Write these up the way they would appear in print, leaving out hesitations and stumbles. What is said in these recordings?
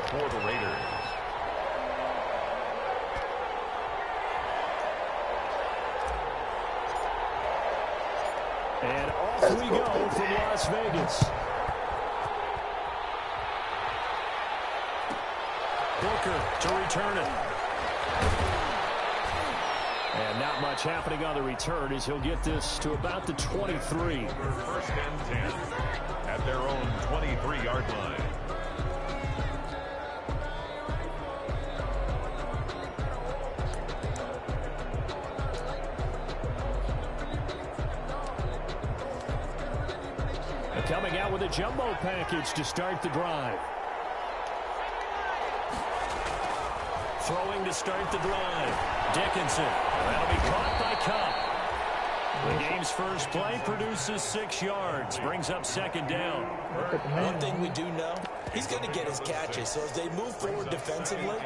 for the Raiders. And off we go from Las Vegas. Booker to return it. And not much happening on the return as he'll get this to about the 23. First and 10 at their own 23-yard line. Coming out with a jumbo package to start the drive. Throwing to start the drive. Dickinson. That'll be caught by Cup. The game's first play produces 6 yards. Brings up second down. One thing we do know, he's going to get his catches. So as they move forward defensively,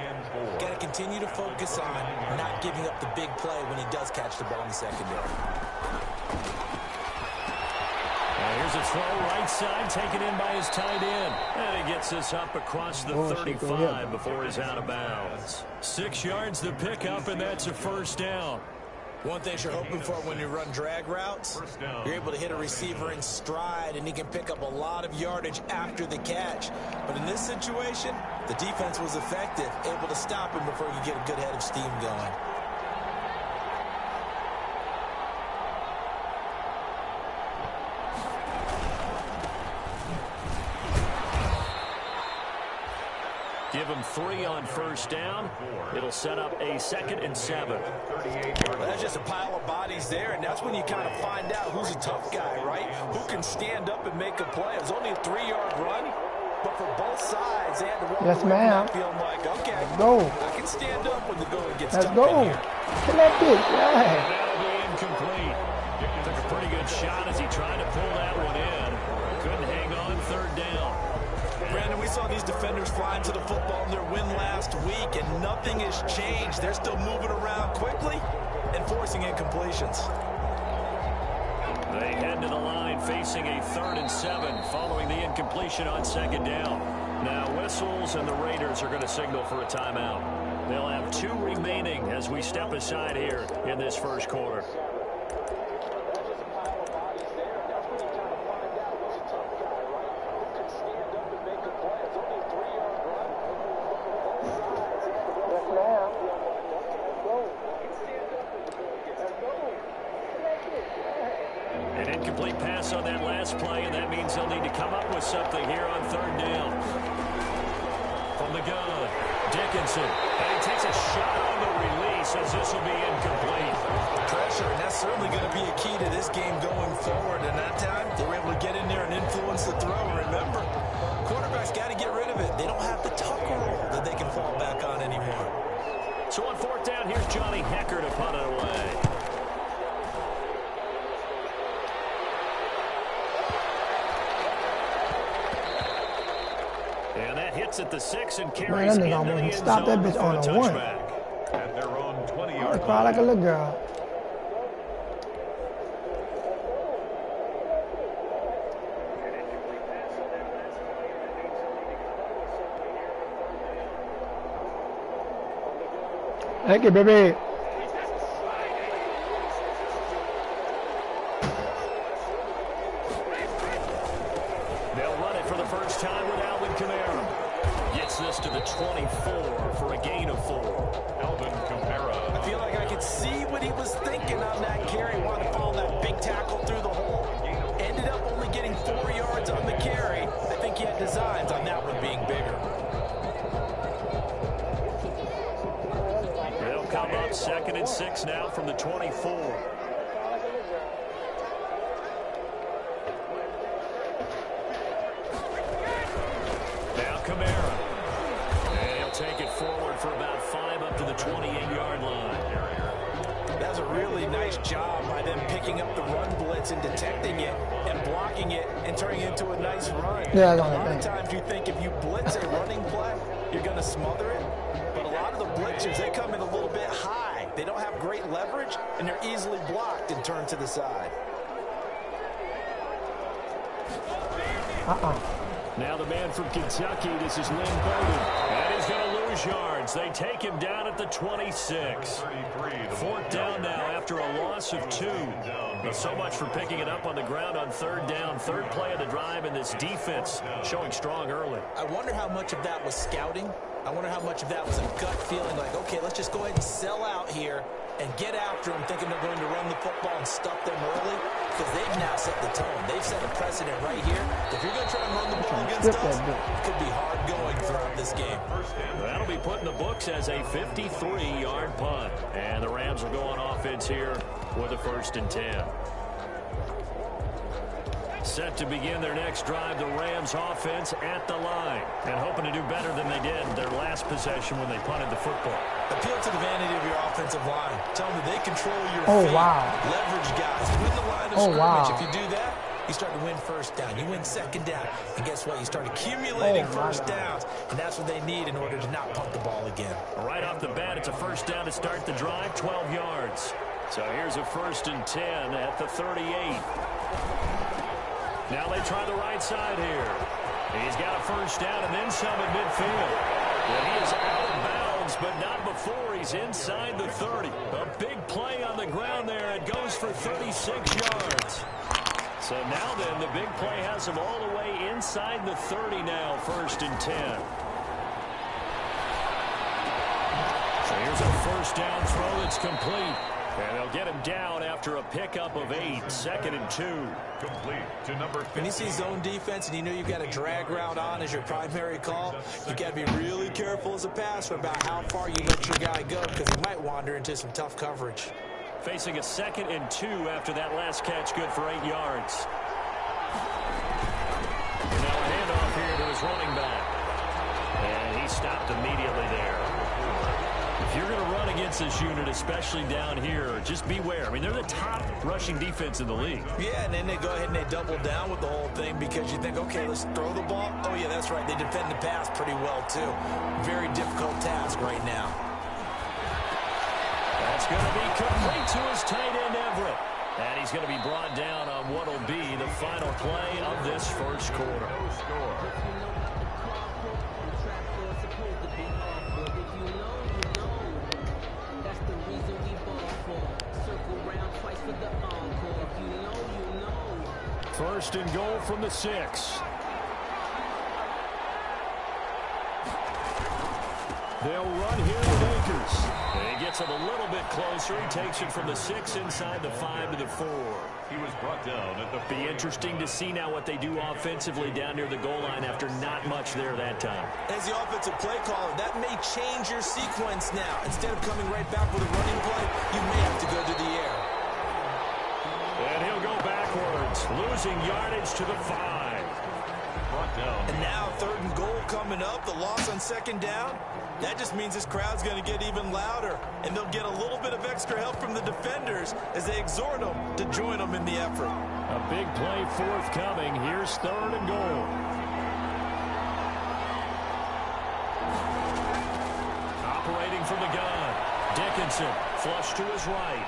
got to continue to focus on not giving up the big play when he does catch the ball in the secondary. Here's a throw right side, taken in by his tight end. And he gets this up across the 35 before he's out of bounds. 6 yards the pickup, and that's a first down. One thing you're hoping for when you run drag routes, you're able to hit a receiver in stride, and he can pick up a lot of yardage after the catch. But in this situation, the defense was effective, able to stop him before you get a good head of steam going. Give him 3 on first down. It'll set up a 2nd and 7. Well, that's just a pile of bodies there, and that's when you kind of find out who's a tough guy, right? Who can stand up and make a play. It was only a 3-yard run, but for both sides, they had to walk away feeling like, okay, let's go. I can stand up when the going gets Let's tough go. in here. Kill that bitch, yeah. That'll be incomplete. Took a pretty good shot as he tried to pull that one in. Couldn't hang on third down. Brandon, we saw these defenders flying to the football in their win last week, and nothing has changed. They're still moving around quickly and forcing incompletions. They head to the line facing a 3rd and 7 following the incompletion on second down. Now whistles, and the Raiders are going to signal for a timeout. They'll have 2 remaining as we step aside here in this first quarter. An incomplete pass on that last play, and that means they'll need to come up with something here on third down. From the gun, Dickinson. And he takes a shot on the release as this will be incomplete. Pressure, and that's certainly going to be a key to this game going forward. And that time, they were able to get in there and influence the throw. Remember, quarterbacks got to get rid of it. They don't have the tucker roll that they can fall back on anymore. So on fourth down, here's Johnny Hecker to punt it away. And that hits at the 6 and carries into the end stop that bitch on a 1. At their own 20-yard I cry like a little girl. Thank you, baby. They'll run it for the first time with Alvin Kamara. Gets this to the 24 for a gain of 4. Alvin Kamara. I feel like I could see what he was thinking on that carry. Wanted to follow that big tackle through the hole. Ended up only getting 4 yards on the carry. I think he had designs on that one being bigger. They'll come up 2nd and 6 now from the 24. Kamara. And he'll take it forward for about 5 up to the 28-yard line. That's a really nice job by them picking up the run blitz and detecting it and blocking it and turning it into a nice run. Yeah, a lot of times you think if you blitz a running play, you're going to smother it. But a lot of the blitzers, they come in a little bit high. They don't have great leverage, and they're easily blocked and turned to the side. Now the man from Kentucky, this is Lynn Bowden. yards. They take him down at the 26. Fourth down now after a loss of 2. But so much for picking it up on the ground on third down. Third play of the drive, and this defense showing strong early. I wonder how much of that was scouting. I wonder how much of that was a gut feeling like, okay, let's just go ahead and sell out here and get after them, thinking they're going to run the football and stuff them early, because they've now set the tone. They've set a precedent right here. If you're going to try and run the ball against us, it could be hard going throughout this game. That'll be put in the books as a 53-yard punt. And the Rams will go on offense here with a 1st and 10. Set to begin their next drive, the Rams offense at the line. And hoping to do better than they did their last possession when they punted the football. Appeal to the vanity of your offensive line. Tell them that they control your feet. Leverage guys. Win the line of scrimmage. If you do that, you start to win first down. You win second down. And guess what? You start accumulating first downs. And that's what they need in order to not punt the ball again. Right off the bat, it's a 1st down to start the drive, 12 yards. So here's a 1st and 10 at the 38. Now they try the right side here. He's got a 1st down and then some at midfield. And he is out of bounds, but not before he's inside the 30. A big play on the ground there. It goes for 36 yards. So now then, the big play has him all the way inside the 30 now, 1st and 10. So here's a 1st down throw that's complete. And they'll get him down after a pickup of 8, 2nd and 2. Complete to number 15. When you see zone defense and you know you've got a drag route on as your primary call, you got to be really careful as a passer about how far you let your guy go, because he might wander into some tough coverage. Facing a 2nd and 2 after that last catch, good for 8 yards. Now a handoff here to his running back. And he stopped immediately there. If you're going to run against this unit, especially down here, just beware. I mean, they're the top rushing defense in the league. Yeah, and then they go ahead and they double down with the whole thing because you think, okay, let's throw the ball. Oh, yeah, that's right. They defend the pass pretty well, too. Very difficult task right now. That's going to be complete to his tight end, Everett. And he's going to be brought down on what will be the final play of this 1st quarter. First and goal from the 6. They'll run here with Akers. And he gets it a little bit closer. He takes it from the 6 inside the 5 to the 4. He was brought down at the 4. Be interesting to see now what they do offensively down near the goal line after not much there that time. As the offensive play caller, that may change your sequence now. Instead of coming right back with a running play, you may have to go to the air. And he'll go backwards, losing yardage to the 5. Brought down. And now 3rd and goal coming up, the loss on 2nd down. That just means this crowd's going to get even louder, and they'll get a little bit of extra help from the defenders as they exhort them to join them in the effort. A big play forthcoming. Here's 3rd and goal. Operating from the gun. Dickinson, flush to his right.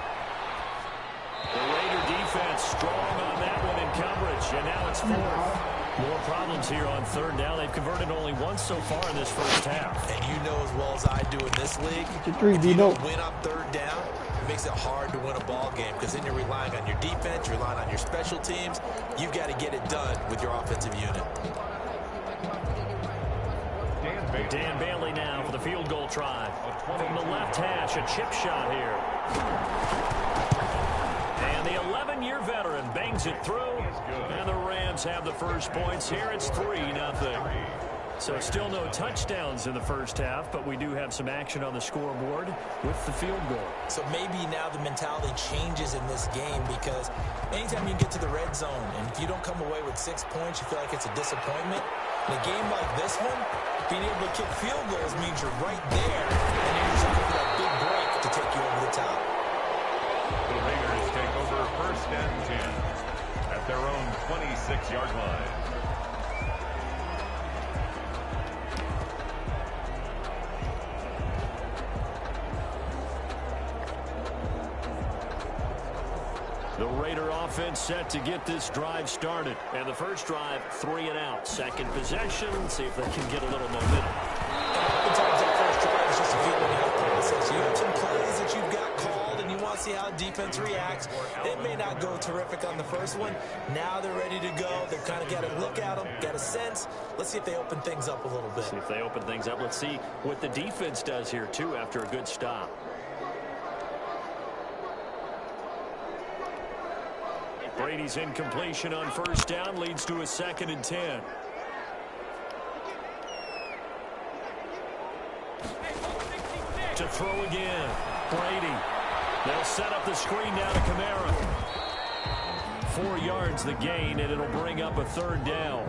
The Raider defense strong on that one in coverage, and now it's 4th. More problems here on 3rd down. They've converted only once so far in this 1st half. And you know as well as I do in this league, if you don't win on 3rd down, it makes it hard to win a ball game because then you're relying on your defense, you're relying on your special teams. You've got to get it done with your offensive unit. Dan Bailey now for the field goal try. From the left hash, a chip shot here. And the 11-year veteran bangs it through. And the Rams have the first points here. It's 3-0. So still no touchdowns in the 1st half, but we do have some action on the scoreboard with the field goal. So maybe now the mentality changes in this game because anytime you get to the red zone and if you don't come away with 6 points, you feel like it's a disappointment. In a game like this one, being able to kick field goals means you're right there, and you're just looking for that big break to take you over the top. The Raiders take over 1st and 10 at their own 26-yard line. The Raider offense set to get this drive started. And the first drive, 3 and out. Second possession, see if they can get a little momentum. Oftentimes that first drive is just a defense reacts. It may not go terrific on the first one. Now they're ready to go. They've kind of got a look at them, got a sense. Let's see if they open things up a little bit. See if they open things up. Let's see what the defense does here, too, after a good stop. Brady's incompletion on first down leads to a 2nd and 10. To throw again. Brady. They'll set up the screen down to Kamara. 4 yards the gain, and it'll bring up a 3rd down.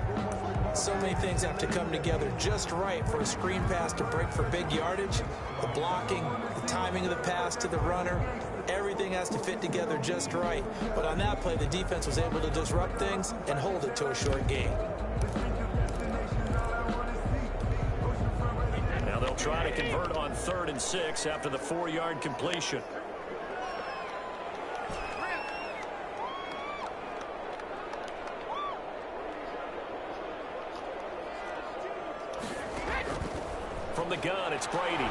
So many things have to come together just right for a screen pass to break for big yardage. The blocking, the timing of the pass to the runner, everything has to fit together just right. But on that play, the defense was able to disrupt things and hold it to a short gain. Now they'll try to convert on 3rd and 6 after the 4-yard completion. From the gun, it's Brady. He's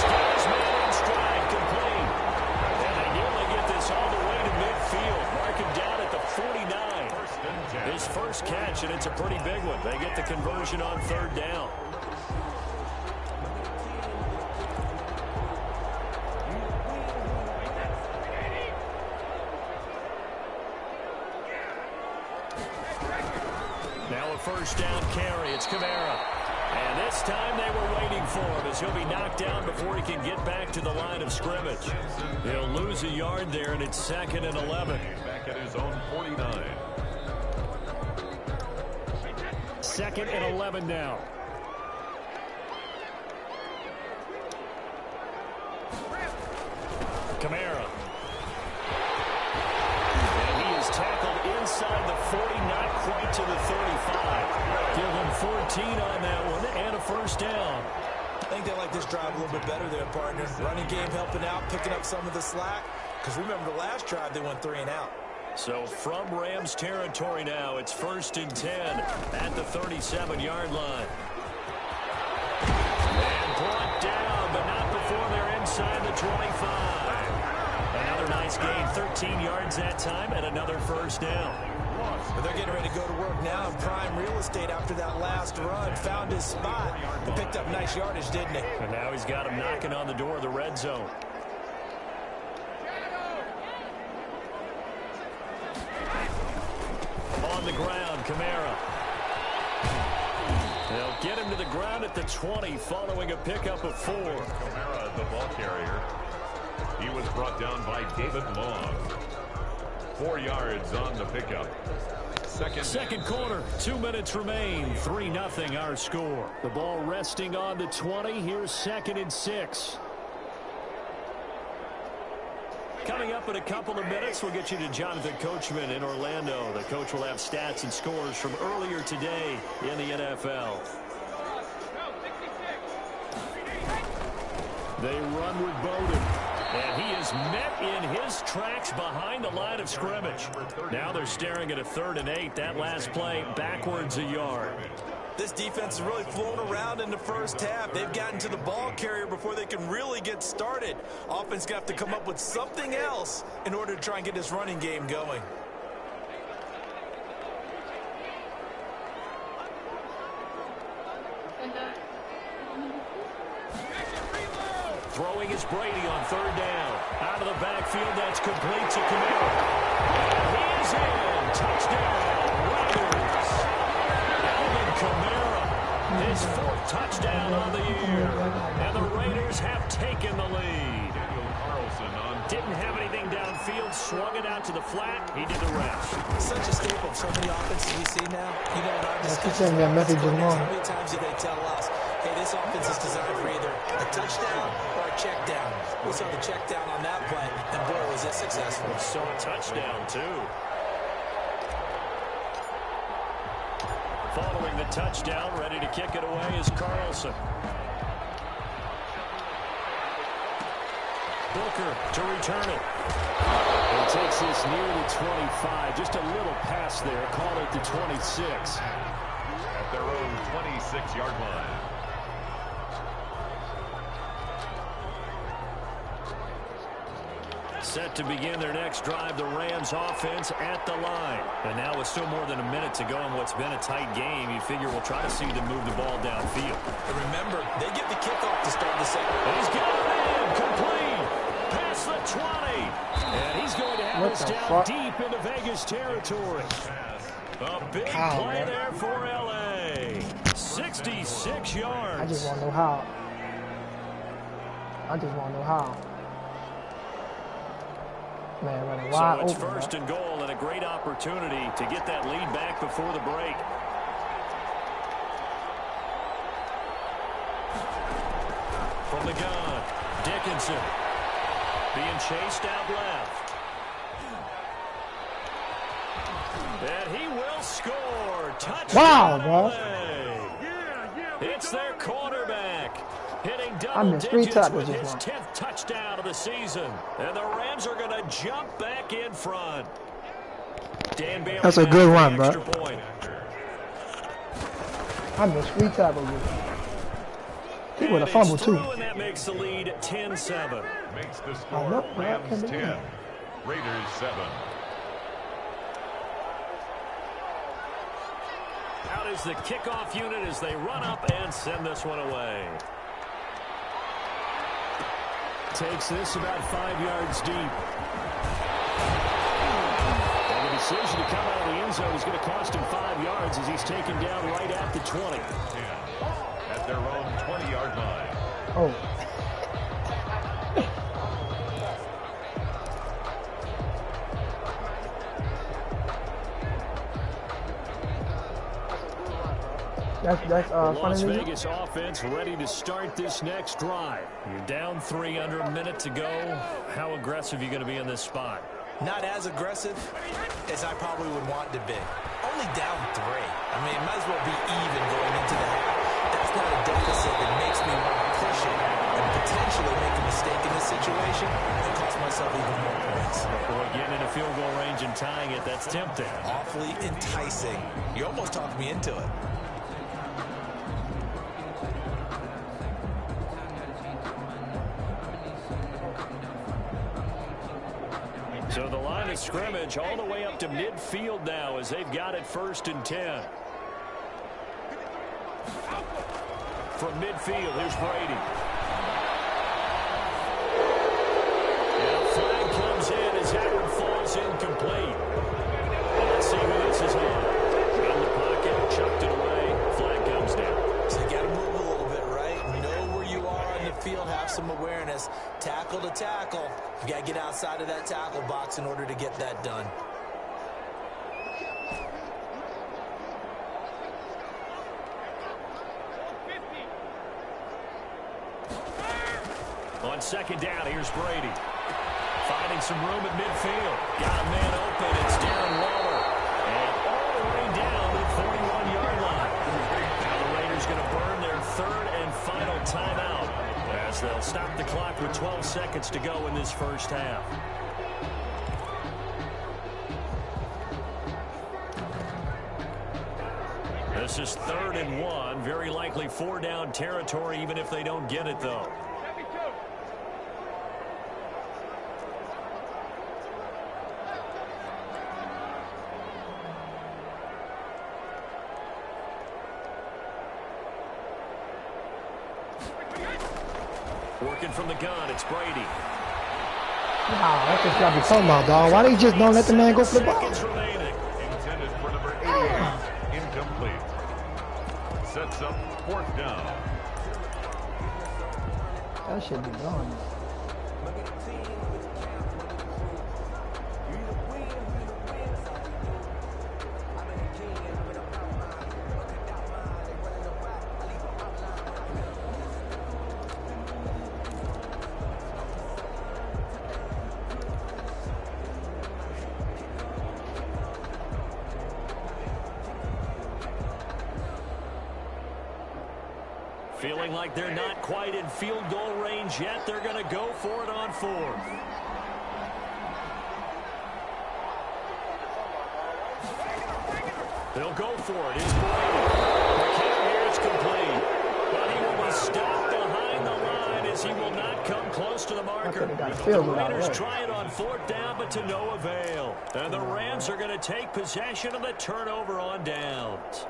got his man in stride, complete. And they nearly get this all the way to midfield. Mark him down at the 49. His first catch, and it's a pretty big one. They get the conversion on 3rd down. Now a first down carry. It's Kamara. And this time they were waiting for him as he'll be knocked down before he can get back to the line of scrimmage. He'll lose a yard there, and it's 2nd and 11. Back at his own 49. 2nd and 11 now. Kamara. And he is tackled inside the 40, not quite to the 35. Give him 14 on that one and a first down. I think they like this drive a little bit better there, partner. Running game helping out, picking up some of the slack. Because remember the last drive, they went 3 and out. So from Rams territory now, it's 1st and 10 at the 37-yard line. And brought down, but not before they're inside the 25. Another nice gain, 13 yards that time, and another first down. But they're getting ready to go to work now in prime real estate after that last run. Found his spot and picked up nice yardage, didn't he? And now he's got him knocking on the door of the red zone. On the ground, Kamara. They'll get him to the ground at the 20 following a pickup of 4. Kamara, the ball carrier. He was brought down by David Long. 4 yards on the pickup. Second quarter, 2 minutes remain. 3-0 our score. The ball resting on the 20. Here's 2nd and 6. Coming up in a couple of minutes, we'll get you to Jonathan Coachman in Orlando. The coach will have stats and scores from earlier today in the NFL. They run with Bowden. And he is met in his tracks behind the line of scrimmage. Now they're staring at a 3rd and 8. That last play backwards a yard. This defense is really flown around in the first half. They've gotten to the ball carrier before they can really get started. Offense going to have to come up with something else in order to try and get this running game going. Throwing is Brady on 3rd down. Out of the backfield, that's complete to Kamara. And he is in. Touchdown, Raiders. Alvin Kamara, his 4th touchdown on the year. And the Raiders have taken the lead. Didn't have anything downfield, swung it out to the flat. He did the rest. Such a staple of so many offenses we see now. You know, in our discussion, send me a message in how many times do they tell us, hey, this offense is designed for either a touchdown or a check down. We saw the check down on that play, and boy, was it successful. Saw a touchdown, too. Following the touchdown, ready to kick it away is Carlson. Booker to return it. He takes this near the 25. Just a little pass there. Call it the 26. At their own 26-yard line. Set to begin their next drive, the Rams offense at the line. And now with still more than a minute to go in what's been a tight game, you figure we'll try to see them move the ball downfield. And remember, they get the kickoff to start the second. He's got it in, complete, past the 20. And he's going to have us down deep into Vegas territory. A big play there for L.A. 66 yards. I just want to know how. Man, running wide so it's open, first and goal and a great opportunity to get that lead back before the break. From the gun, Dickinson being chased out left. And he will score. Touchdown. Wow, bro. It's their quarterback. Hitting double digits with his 10th touchdown of the season. And the Rams are going to jump back in front. Dan Bailey. That's a good run, bro. I missed 3 tackles. He would have fumbled, too. And that makes the lead 10-7. Makes the score Rams 10, Raiders 7. Out is the kickoff unit as they run up and send this one away. Takes this about 5 yards deep. And the decision to come out of the end zone is going to cost him 5 yards as he's taken down right at the 20. At their own 20-yard line. Oh. That's Las Vegas offense ready to start this next drive. You're down 3 under a minute to go. How aggressive are you going to be in this spot? Not as aggressive as I probably would want to be. Only down 3. I mean, it might as well be even going into the half. That's not a deficit that makes me want to push it and potentially make a mistake in this situation and cost myself even more points. Or getting in a field goal range and tying it, that's tempting. Awfully enticing. You almost talked me into it. So the line of scrimmage all the way up to midfield now as they've got it 1st and 10. From midfield, here's Brady. And a flag comes in as that one falls incomplete. Let's see who this is on. In the pocket, chucked it away, flag comes down. So you got to move a little bit, right? Know where you are on the field, have some awareness. Tackle to tackle. You got to get outside of that tackle box in order to get that done. On 2nd down, here's Brady. Finding some room at midfield. Got a man open. It's Darren Waller. And all the way down to the 41-yard line. Now the Raiders going to burn their 3rd and final timeout as they'll stop the clock with 12 seconds to go in this first half. This is 3rd and 1. Very likely 4-down territory, even if they don't get it, though. Working from the gun, it's Brady. Wow, that's what you got to be talking about, dog. Why they just don't let the man go for the ball? Intended for number 88. Incomplete. Sets up 4th down. That should be gone. Feeling like they're not quite in field goal range yet. They're going to go for it on 4th. They'll go for it. It's Brady. The kick here is complete. But he will be stopped behind the line as he will not come close to the marker. The The Raiders try it on 4th down, but to no avail. And the Rams are going to take possession of the turnover on downs.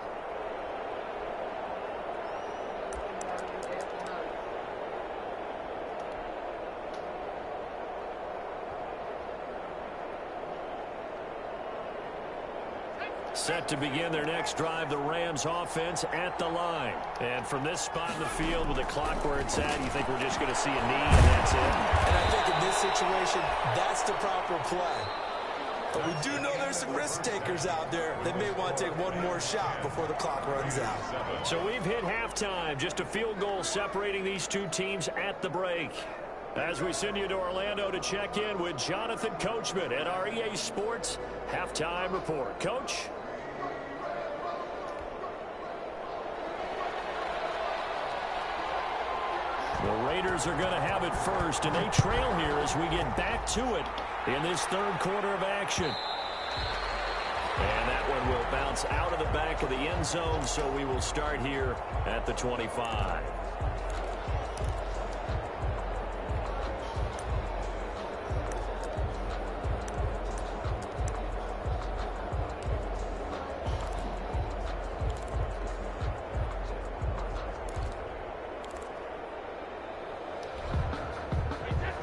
Set to begin their next drive, the Rams offense at the line. And from this spot in the field with the clock where it's at, you think we're just going to see a knee and that's it? And I think in this situation, that's the proper play. But we do know there's some risk takers out there that may want to take one more shot before the clock runs out. So we've hit halftime, just a field goal separating these two teams at the break. As we send you to Orlando to check in with Jonathan Coachman at our EA Sports Halftime Report. Coach? The Raiders are going to have it first, and they trail here as we get back to it in this third quarter of action. And that one will bounce out of the back of the end zone, so we will start here at the 25.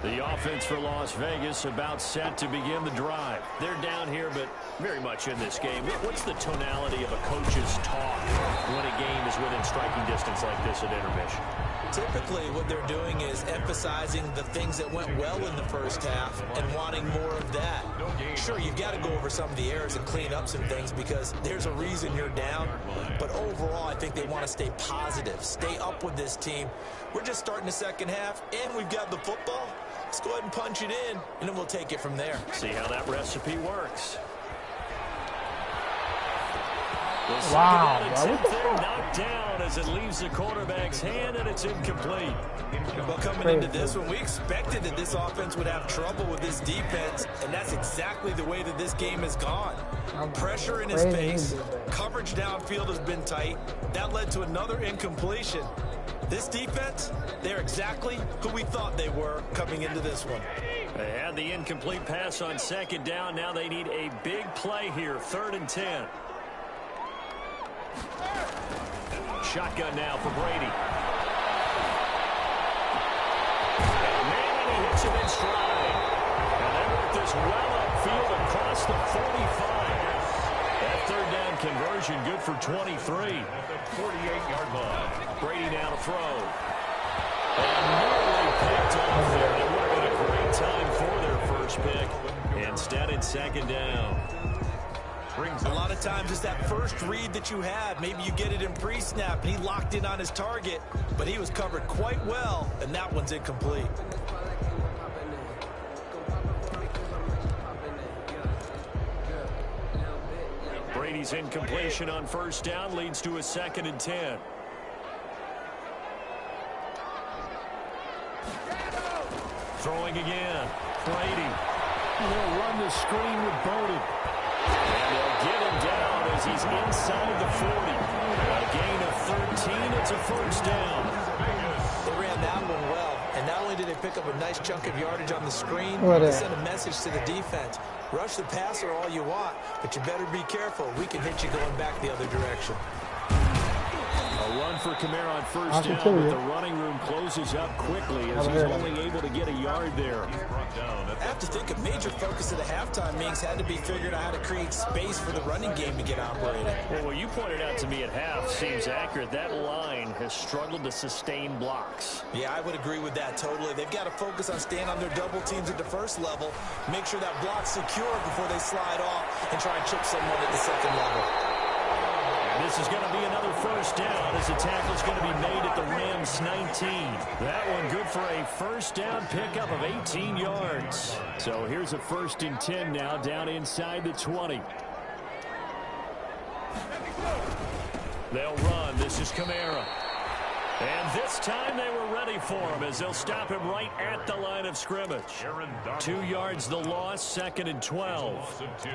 The offense for Las Vegas about set to begin the drive. They're down here, but very much in this game. What's the tonality of a coach's talk when a game is within striking distance like this at intermission? Typically, what they're doing is emphasizing the things that went well in the first half and wanting more of that. Sure, you've got to go over some of the errors and clean up some things because there's a reason you're down. But overall, I think they want to stay positive, stay up with this team. We're just starting the second half, and we've got the football. Let's go ahead and punch it in, and then we'll take it from there. See how that recipe works. Wow, Knocked down as it leaves the quarterback's hand, and it's incomplete. Well, coming into this one, we expected that this offense would have trouble with this defense, and that's exactly the way that this game has gone. Pressure in his face, coverage downfield has been tight. That led to another incompletion. This defense, they're exactly who we thought they were coming into this one. They had the incomplete pass on second down. Now they need a big play here, 3rd and 10. Shotgun now for Brady. And man, he hits it in stride. And they work this well upfield across the 45. That 3rd down conversion good for 23. At the 48-yard line. Brady now to throw. And nearly picked off there. It would have been a great time for their first pick. Instead, it's 2nd down. A lot of times it's that first read that you have. Maybe you get it in pre-snap, and he locked in on his target, but he was covered quite well, and that one's incomplete. Brady's incompletion on 1st down leads to a 2nd and 10. Throwing again. Brady. They'll run the screen with Bowden. And they'll get him down as he's inside the 40. A gain of 13. It's a 1st down. They ran that one well. And not only did they pick up a nice chunk of yardage on the screen, they sent a message to the defense. Rush the passer all you want, but you better be careful. We can hit you going back the other direction. A run for Kamara on 1st down, but the running room closes up quickly as he's only able to get a yard there. I have to think a major focus of the halftime meetings had to be figuring out how to create space for the running game to get operated. Well, what you pointed out to me at half seems accurate. That line has struggled to sustain blocks. Yeah, I would agree with that totally. They've got to focus on staying on their double teams at the first level, make sure that block's secure before they slide off and try and chip someone at the second level. This is going to be another 1st down as the tackle's going to be made at the Rams 19. That one good for a 1st down pickup of 18 yards. So here's a 1st and 10 now down inside the 20. They'll run. This is Kamara. And this time they were ready for him as they'll stop him right at the line of scrimmage. 2 yards the loss, 2nd and 12. Loss of 2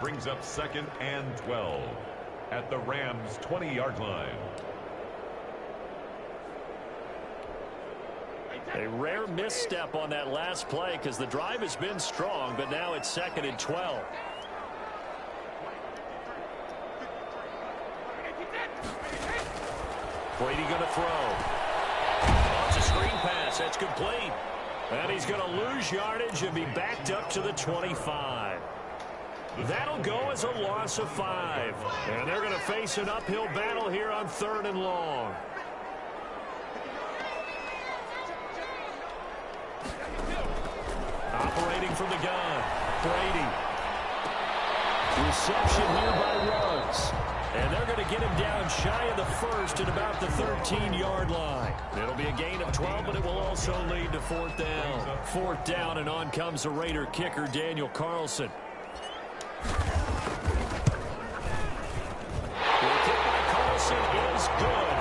brings up 2nd and 12. At the Rams' 20-yard line. A rare misstep on that last play because the drive has been strong, but now it's 2nd and 12. Brady going to throw. Oh, it's a screen pass. That's complete. And he's going to lose yardage and be backed up to the 25. That'll go as a loss of 5. And they're going to face an uphill battle here on 3rd and long. Operating from the gun, Brady. Reception here by Ruggs. And they're going to get him down shy of the 1st at about the 13-yard line. It'll be a gain of 12, but it will also lead to 4th down. 4th down, and on comes the Raider kicker, Daniel Carlson. The kick by Carlson is good.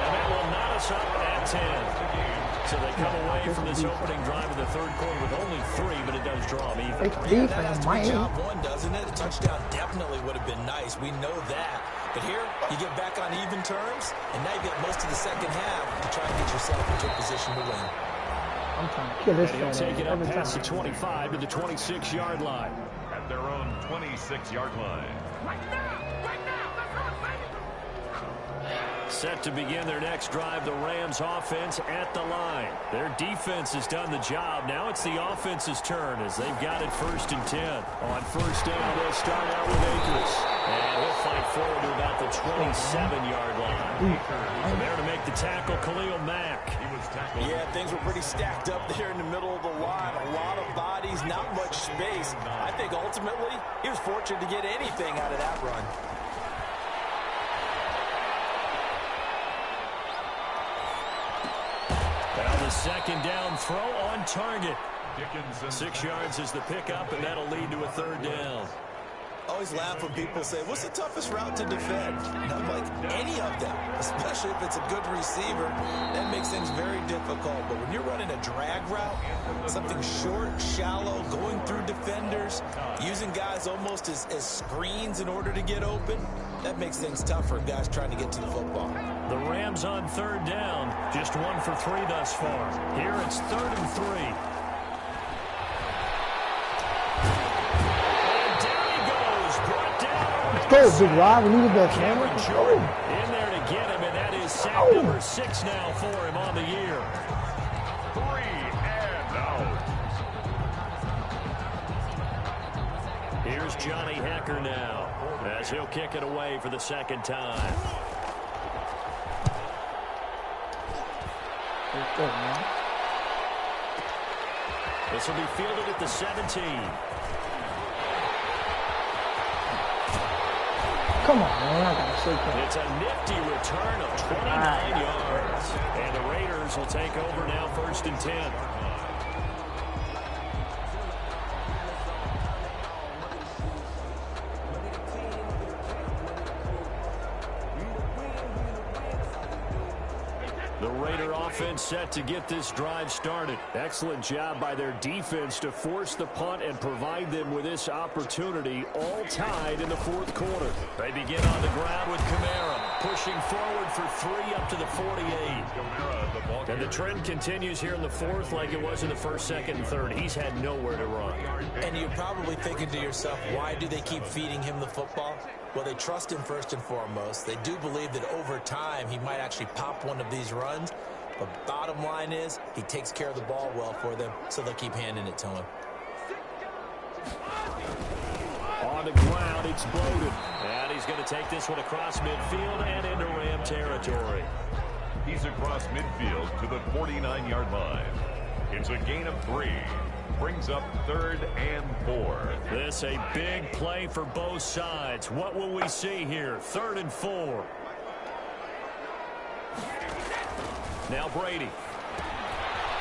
And that will knot us up at 10. So they come away from this opening drive in the 3rd quarter with only 3, but it does draw them even. Yeah, that has to be job 1, doesn't it? A touchdown definitely would have been nice. We know that. But here, you get back on even terms, and now you get most of the second half to try to get yourself into a position to win. I'm trying to kill this guy. He'll take it up past the 25 to the 26-yard line. At their own 26-yard line. Set to begin their next drive, the Rams offense at the line. Their defense has done the job. Now it's the offense's turn as they've got it 1st and 10. On 1st down, they'll start out with Akers. And he'll fight forward to about the 27-yard line. And there to make the tackle, Khalil Mack. Yeah, things were pretty stacked up there in the middle of the line. A lot of bodies, not much space. I think ultimately he was fortunate to get anything out of that run. Now the 2nd down throw on target. 6 yards is the pickup, and that'll lead to a 3rd down. Always laugh when people say, what's the toughest route to defend? And I'm like, any of them, especially if it's a good receiver. That makes things very difficult. But when you're running a drag route, something short, shallow, going through defenders, using guys almost as screens in order to get open, that makes things tough for guys trying to get to the football. The Rams on 3rd down, just 1 for 3 thus far. Here it's 3rd and 3. Go, Big Rod. We need the best, man. In there to get him, and that is sack number 6 now for him on the year. 3 and out. Here's Johnny Hecker now as he'll kick it away for the 2nd time. This will be fielded at the 17. Come on, man. I gotta shake that. It's a nifty return of 29 yards. And the Raiders will take over now 1st and 10. The Raider offense set to get this drive started. Excellent job by their defense to force the punt and provide them with this opportunity, all tied in the 4th quarter. They begin on the ground with Kamara, pushing forward for 3 up to the 48. And the trend continues here in the 4th like it was in the 1st, 2nd, and 3rd. He's had nowhere to run. And you're probably thinking to yourself, why do they keep feeding him the football? Well, they trust him first and foremost. They do believe that over time he might actually pop one of these runs. But bottom line is he takes care of the ball well for them, so they'll keep handing it to him. On the ground, it's Bowden. And he's going to take this one across midfield and into Ram territory. He's across midfield to the 49-yard line. It's a gain of 3. Brings up 3rd and 4. This a big play for both sides. What will we see here? 3rd and 4. Now Brady.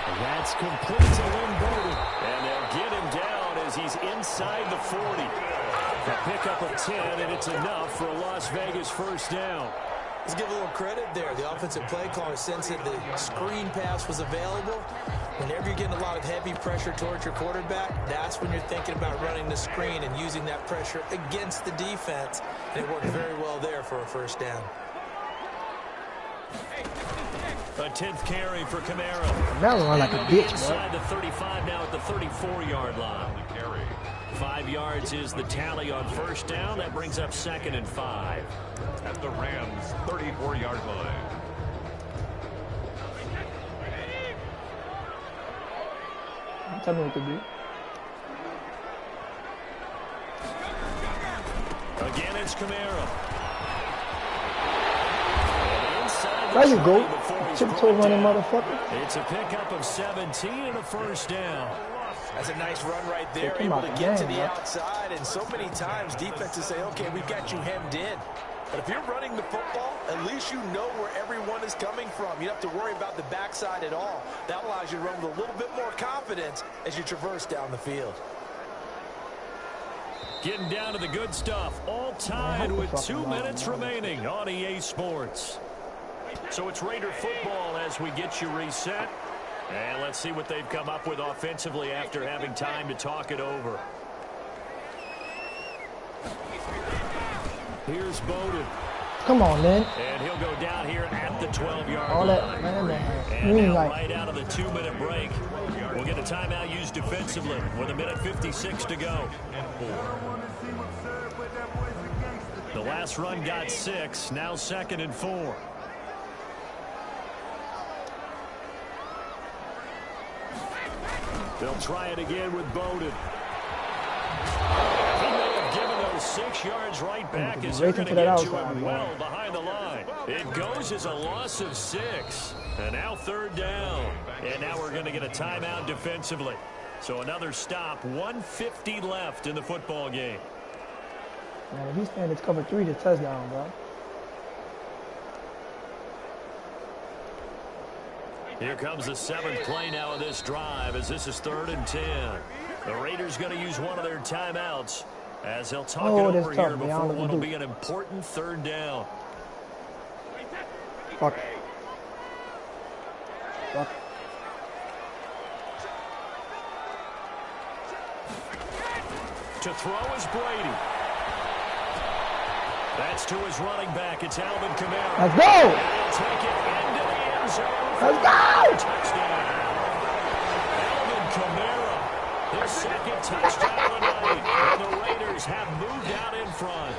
And that's complete to Lynn Bowden. And they'll get him down as he's inside the 40. A pickup of 10, and it's enough for a Las Vegas 1st down. Let's give a little credit there. The offensive play caller sensed that the screen pass was available. Whenever you're getting a lot of heavy pressure towards your quarterback, that's when you're thinking about running the screen and using that pressure against the defense. And it worked very well there for a 1st down. A 10th carry for Kamara. Kamara run like a bitch, bro. Inside the 35 now at the 34-yard line. 5 yards is the tally on first down. That brings up 2nd and 5. At the Rams' 34-yard line. Tell me what to do. Again, it's Kamara. There you go. Tiptoe running motherfucker. It's a pickup of 17 and a first down. That's a nice run right there, able to get to the outside. And so many times defenses say, okay, we've got you hemmed in. But if you're running the football, at least you know where everyone is coming from. You don't have to worry about the backside at all. That allows you to run with a little bit more confidence as you traverse down the field. Getting down to the good stuff. All tied with 2 minutes remaining on EA Sports. So it's Raider football as we get you reset. And let's see what they've come up with offensively after having time to talk it over. Here's Bowden. Come on, man. And he'll go down here at the 12-yard All line. that, man. And now right out of the 2-minute break, we'll get a timeout used defensively with 1:56 to go. The last run got 6, now 2nd and 4. They'll try it again with Bowden. He may have given those 6 yards right back as they're going to get to him well behind the line. It goes as a loss of 6. And now 3rd down. And now we're going to get a timeout defensively. So another stop, 1:50 left in the football game. Man, if he's saying it's cover 3 to touchdown, bro. Here comes the 7th play now of this drive as this is 3rd and 10. The Raiders going to use one of their timeouts as they'll talk it over here before what will be an important 3rd down. Fuck. Fuck. To throw is Brady. That's to his running back. It's Alvin Kamara. Let's go! And he'll take it into the end zone. Let's go! Touchdown. Alvin Kamara. His 2nd touchdown tonight. And the Raiders have moved out in front.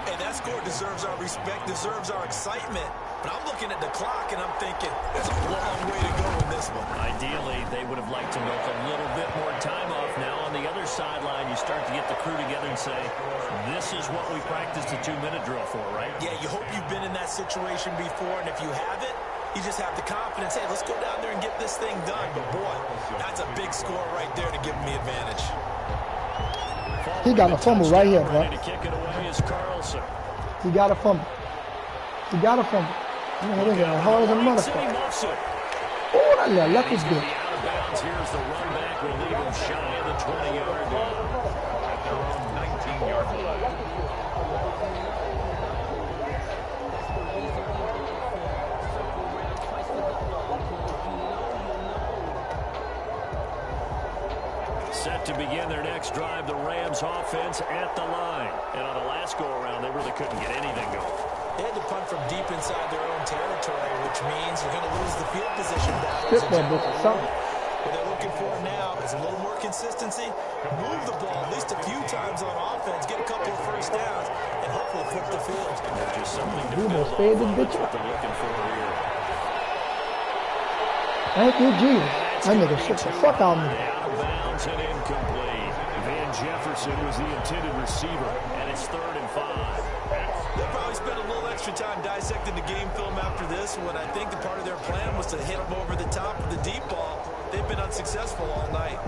Hey, that score deserves our respect, deserves our excitement. But I'm looking at the clock, and I'm thinking, there's a long way to go in this one. Ideally, they would have liked to milk a little bit more time off. Now, on the other sideline, you start to get the crew together and say, this is what we practiced a 2-minute drill for, right? Yeah, you hope you've been in that situation before, and if you haven't, you just have the confidence, hey, let's go down there and get this thing done. But, boy, that's a big score right there to give them the advantage. He got a fumble right here, bro. To kick it away is Carlson. He got a fumble. He got a fumble. Look at hard as a motherfucker. Oh, that little luck is good. Out of bounds. Here's the run back. Will leave him shy of the 20-yard line. At their own 19-yard line. Set to begin their next drive, the Rams offense at the line. And on the last go-around, they really couldn't get anything going. They had to punt from deep inside their own territory, which means they're going to lose the field position battle. What they're looking for now is a little more consistency, move the ball at least a few times on offense, get a couple of first downs, and hopefully flip the field. Just something to build off. That's what they're looking for here. Thank you, Jesus. That nigga shit the fuck out of me. Out of bounds and incomplete. Van Jefferson was the intended receiver, and it's 3rd and 5. They'll probably spend a little extra time dissecting the game film after this one. I think the part of their plan was to hit them over the top of the deep ball. They've been unsuccessful all night.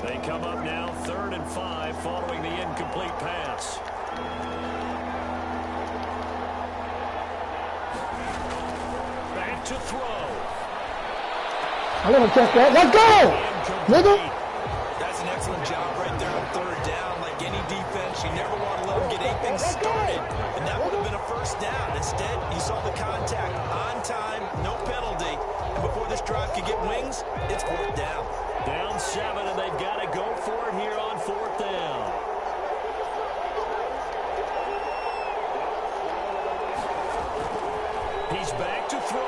They come up now 3rd and 5 following the incomplete pass. Back to throw. I let him catch that. Let's go! Nigga. That's an excellent job right there on 3rd down. Like any defense, you never want to let them get anything started. And that would have been a first down. Instead, you saw the contact on time, no penalty. And before this drive could get wings, it's 4th down. Down 7, and they've got to go for it here on 4th down. He's back to throw.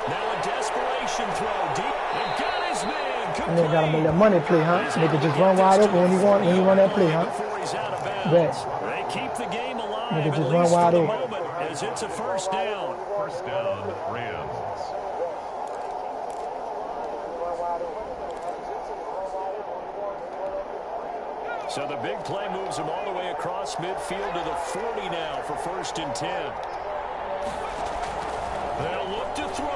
Now a desperation throw deep. And got his man. And they got him a little money play, huh? They could just run wide open when you run that play, huh? Bet. They keep the game alive. They could just at run least wide for the open. moment, as it's a first down. First down, Rams. So the big play moves him all the way across midfield to the 40 now for 1st and 10. They'll look to throw.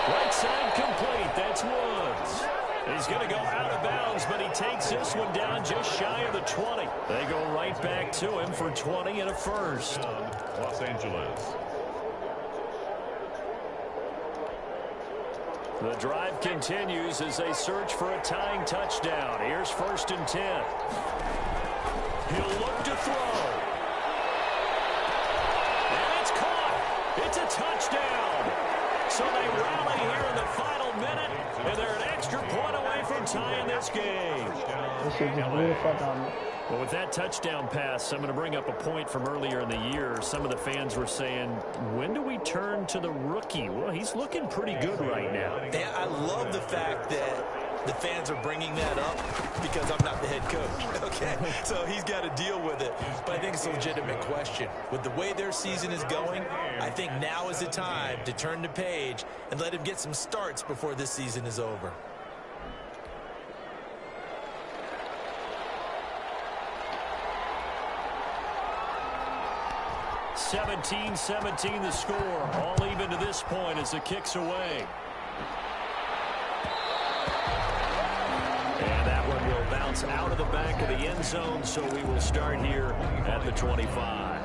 Right side complete. That's Woods. He's going to go out of bounds, but he takes this one down just shy of the 20. They go right back to him for 20 and a first. Los Angeles. The drive continues as they search for a tying touchdown. Here's 1st and 10. He'll look to throw. And it's caught. It's a touchdown. So they rally here in the final minute, and they're an extra point away from tying this game. This shit just really fucked on me. Well, with that touchdown pass, I'm going to bring up a point from earlier in the year. Some of the fans were saying, when do we turn to the rookie? Well, he's looking pretty good right now. Yeah, I love the fact that the fans are bringing that up because I'm not the head coach. Okay, so he's got to deal with it. But I think it's a legitimate question. With the way their season is going, I think now is the time to turn the page and let him get some starts before this season is over. (17-17) the score. All even to this point as the kick's away. And that one will bounce out of the back of the end zone, so we will start here at the 25.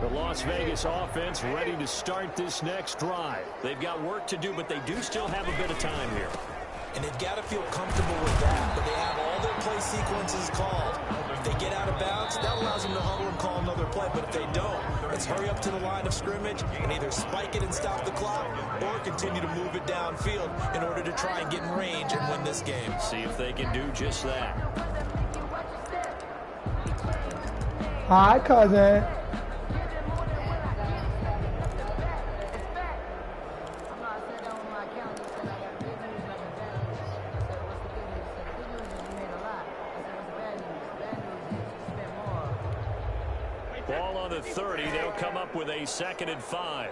The Las Vegas offense ready to start this next drive. They've got work to do, but they do still have a bit of time here. And they've got to feel comfortable with that, but they have all their play sequences called. If they get out of bounds, that allows them to huddle and call another play, but if they don't, let's hurry up to the line of scrimmage and either spike it and stop the clock or continue to move it downfield in order to try and get in range and win this game. See if they can do just that. Hi, cousin. Ball on the 30. They'll come up with a 2nd and 5.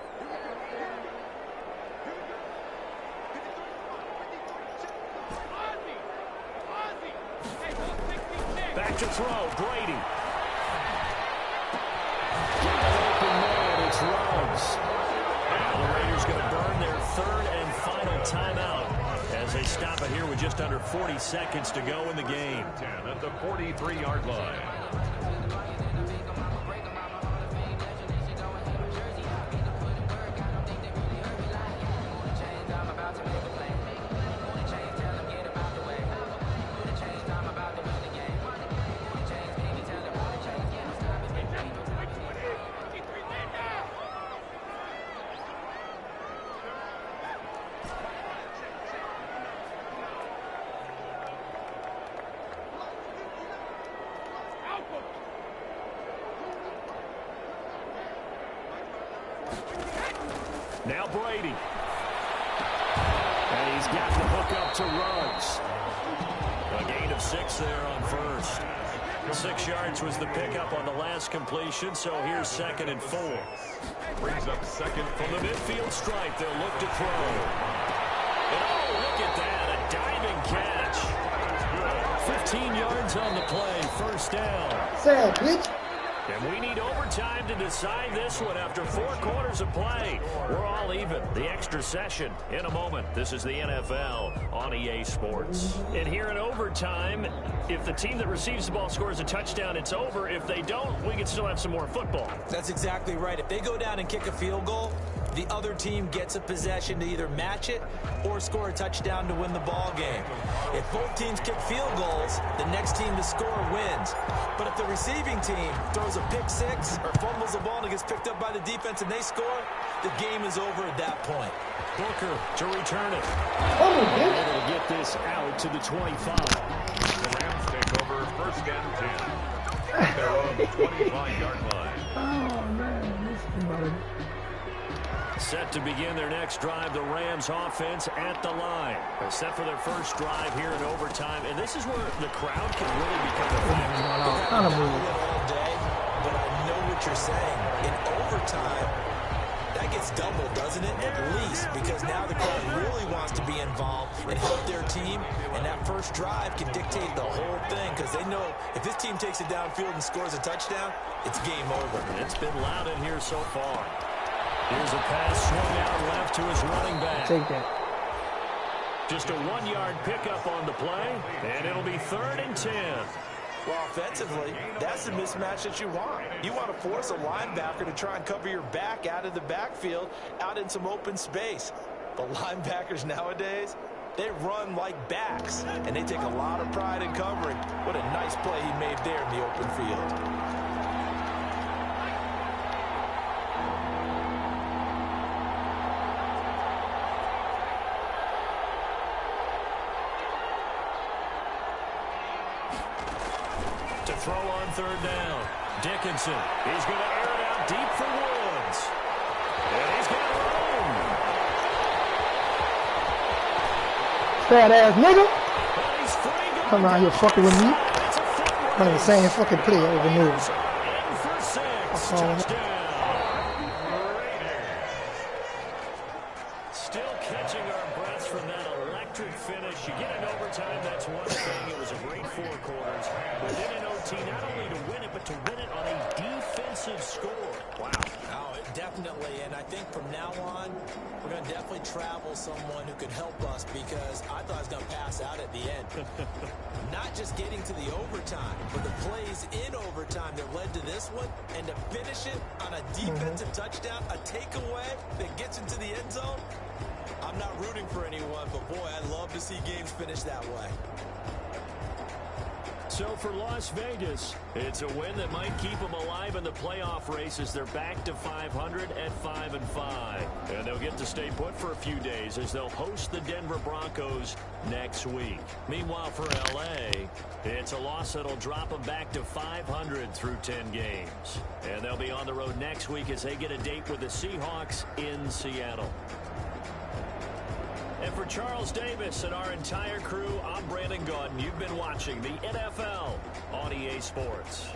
Back to throw. Brady. Open man. It's Rhodes. Now the Raiders going to burn their 3rd and final timeout as they stop it here with just under 40 seconds to go in the game. 10 at the 43-yard line. Now Brady. And he's got the hook up to Rhodes. A gain of 6 there on 1st. 6 yards was the pickup on the last completion, so here's 2nd and 4. Brings up 2nd from the midfield stripe. They'll look to throw. And oh, look at that, a diving catch. 15 yards on the play, 1st down. Sad, bitch. And we need overtime to decide this one after 4 quarters of play. We're all even. The extra session in a moment. This is the NFL on EA Sports. And here in overtime, if the team that receives the ball scores a touchdown, it's over. If they don't, we can still have some more football. That's exactly right. If they go down and kick a field goal, the other team gets a possession to either match it or score a touchdown to win the ball game. If both teams kick field goals, the next team to score wins. But if the receiving team throws a pick six or fumbles the ball and it gets picked up by the defense and they score, the game is over at that point. Booker to return it. Oh, Able to get this out to the 25. The Rams take over first and 10. They're on the 25-yard line. oh man, this is about it. Set to begin their next drive, the Rams offense at the line. Set for their first drive here in overtime, and this is where the crowd can really become a factor. All kind of move. All day, but I know what you're saying. In overtime, that gets doubled, doesn't it? At least, because now the crowd really wants to be involved and help their team, and that first drive can dictate the whole thing, because they know if this team takes it downfield and scores a touchdown, it's game over. It's been loud in here so far. Here's a pass swung out left to his running back. Take that. Just a 1-yard pickup on the play, and it'll be 3rd and 10. Well, offensively, that's the mismatch that you want. You want to force a linebacker to try and cover your back out of the backfield, out in some open space. But linebackers nowadays, they run like backs, and they take a lot of pride in covering. What a nice play he made there in the open field. To throw on 3rd down. Dickinson. He's going to air it out deep for Woods. And he's got room. Fat ass nigga. And he's free. Come around here fucking with me. That's a foot Running the same fucking play over and over. in for 6. Touchdown. Still catching our breaths from that electric finish. You get in overtime, that's one thing. It was a great 4 quarters. But then in OT, not only to win it, but to win it on a defensive score. Wow. Oh, definitely, and I think from now on, we're going to definitely travel someone who could help us, because I thought I was going to pass out at the end. Not just getting to the overtime, but the plays in overtime that led to this one, and to finish it on a defensive touchdown, a takeaway that gets into the end zone. I'm not rooting for anyone, but boy, I'd love to see games finish that way. So for Las Vegas, it's a win that might keep them alive in the playoff race as they're back to 500 at 5-5. And they'll get to stay put for a few days as they'll host the Denver Broncos next week. Meanwhile, for L.A., it's a loss that'll drop them back to 500 through 10 games. And they'll be on the road next week as they get a date with the Seahawks in Seattle. And for Charles Davis and our entire crew, I'm Brandon Gaudin. You've been watching the NFL on EA Sports.